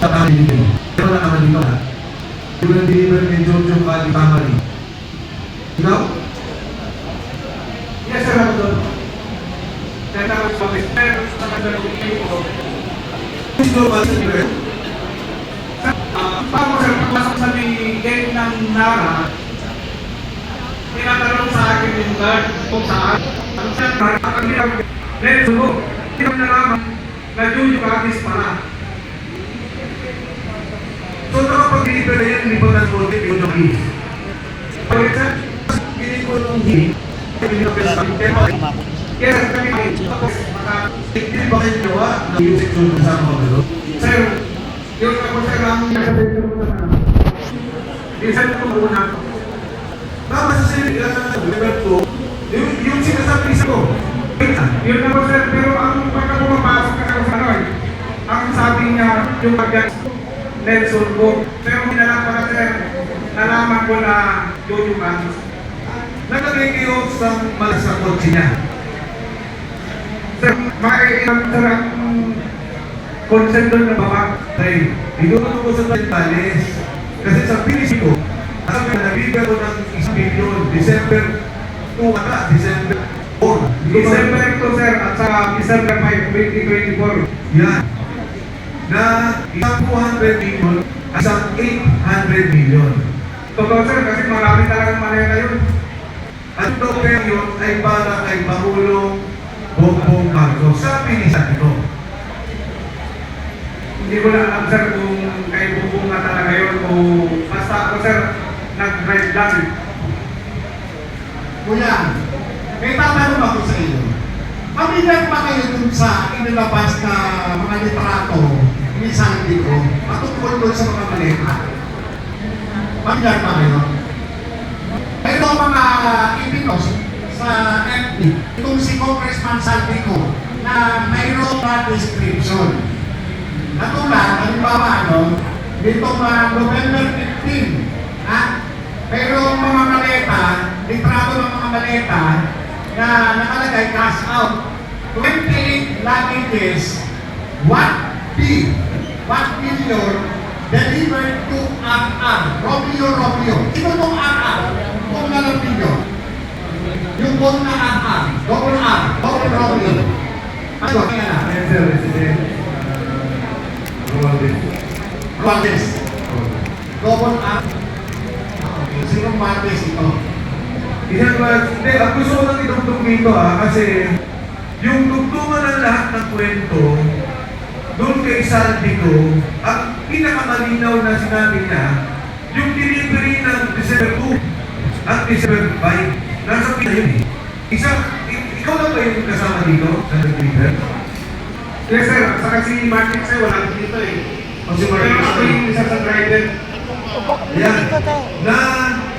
Pero wala naman dito ha. Yung nag-deliver ni Jojo Kali Tamari. Ikaw? Yes, sir, ako doon. Kaya naman sa office, pero sa kagalang ko. Gusto ba sa libre? Paano sir, pagpasok sa gate ng Nara, tinatanong sa akin yung guard kung saan. Ang sir, ang nilang Nelson mo, hindi ko nalaman na Jojo Katis pala. So nakapag-deliver na yan, lipat ng bote, yung Jojo. Bakit sir? Pili ko nung hili. Yes, kami Hindi ba kayo gawa ng music show sa mga gano'n? sir, yung ako sir lang nasa picture mo na. Minsan ko muna. Tama sa level ko, yung sinasabi isa ko. Yun na po sir, pero ang pagka pumapasok ka sa ano eh, ang sabi niya yung pagkat Nelson ko. Pero minalang pa na sir, nalaman ko na Jojo Katis. Naglagay kayo sa malas sa kotse niya. Sir, maiilang sir ang consent doon na baba. Ay, idunod ko sa Tales. Kasi sa pinis ko, alam mo, nabigyan ko ng 1 billion, December 2 ata, December 4. December ito sir, at sa December 5, 2024. Yan. Na isang 200 million, isang 800 million. Totoo sir, kasi marami talagang malaya yun. At ito kaya yun ay para kay Pangulong Bongbong Marcos. Sabi ni Santo. Hindi ko na alam sir kung kay Bubong na talaga yun o basta ako sir, nag-drive lang. Kuya, may tatanong ako sa iyo. Pamilyar ba kayo dun sa inilabas na mga litrato ni Sandy ko patungkol dun sa mga maleta? Pamilyar ba kayo? Ito mga ipinos sa FB, itong si Congressman Sandy ko na mayroong na description. Katulad, halimbawa, nitong November 15, mayroong mga maleta, litrato ng mga maleta na nakalagay cash out. 28 luggages, 1 billion delivered to RR, Romeo. Sino tong RR? Kung nalapin nyo. Yung bond na RR, double Romeo. Ano, kaya na? Sir, President. Robles. Double R. Okay, sinong Martes ito? Isang hindi, ang gusto ko lang itugtog dito kasi yung tugtungan ng lahat ng kwento doon kay Sandy ko, ang pinakamalinaw na sinabi niya, yung delivery ng December 2 at December 5, nasa pina yun eh. Ikaw lang ba yung kasama dito sa deliver? Yes sir, saka si Martin sir, wala dito eh. O si Pero Martin ako yung isa sa driver. yan, na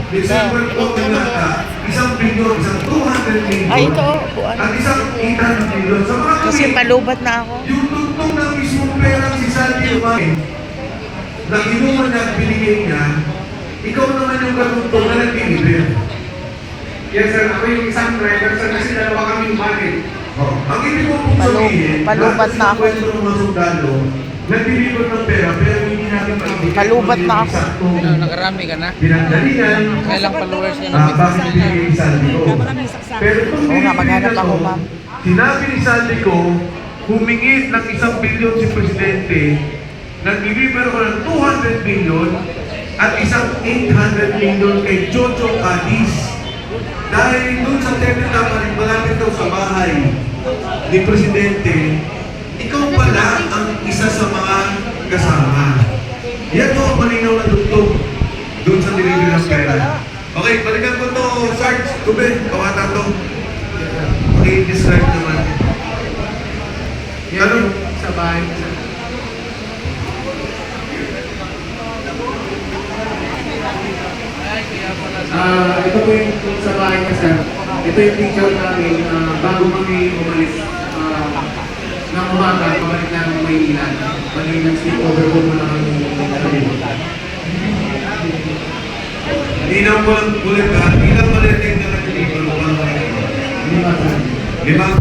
December 2 na nata, 1 billion, isang 200 million, Ay, ito, buwan. at isang 800 million. Sa mga Kasi kami, palubat na ako. yung tugtong ng mismong perang si Sandy Umain, na kinuha niya at binigay niya, ikaw naman yung katugtong na nag-deliver. Yes sir, ako yung isang driver sir kasi dalawa kami umanin. Oh, ang ibig ko pong sabihin, palubat na ako. kwento ng mga sundalo, nag-deliver ng pera, pero hindi natin maibigay. Palubat na ako. Nakarami ka na? Pinanggalingan, Kailang followers niya bakit binigay ni Sandy ko. Pero itong Oo nga, maghanap ako, to, ma'am. sinabi ni Sandy ko, humingi ng 1 billion si Presidente, nag-deliver ko ng 200 million at isang 800 million kay Jojo Katis. Dahil doon sa Tepe Tamarin, malapit daw sa bahay ni Presidente, ikaw pala ang isa sa mga kasama. Yan po ang malinaw na dugtog doon sa delivery ng pera. Okay, balikan ko to, Sarge. Tube, kawata to. Okay, describe naman. Yan yung sa bahay. Ito po yung sa bahay niya, sir. Ito yung picture namin bago kami umalis ng umaga, pabalik namin ng Maynila. Bali ng sleepover po muna kami Linaw ko lang ulit ha. Ilang maliting na nag-deliver mo? 5. 5?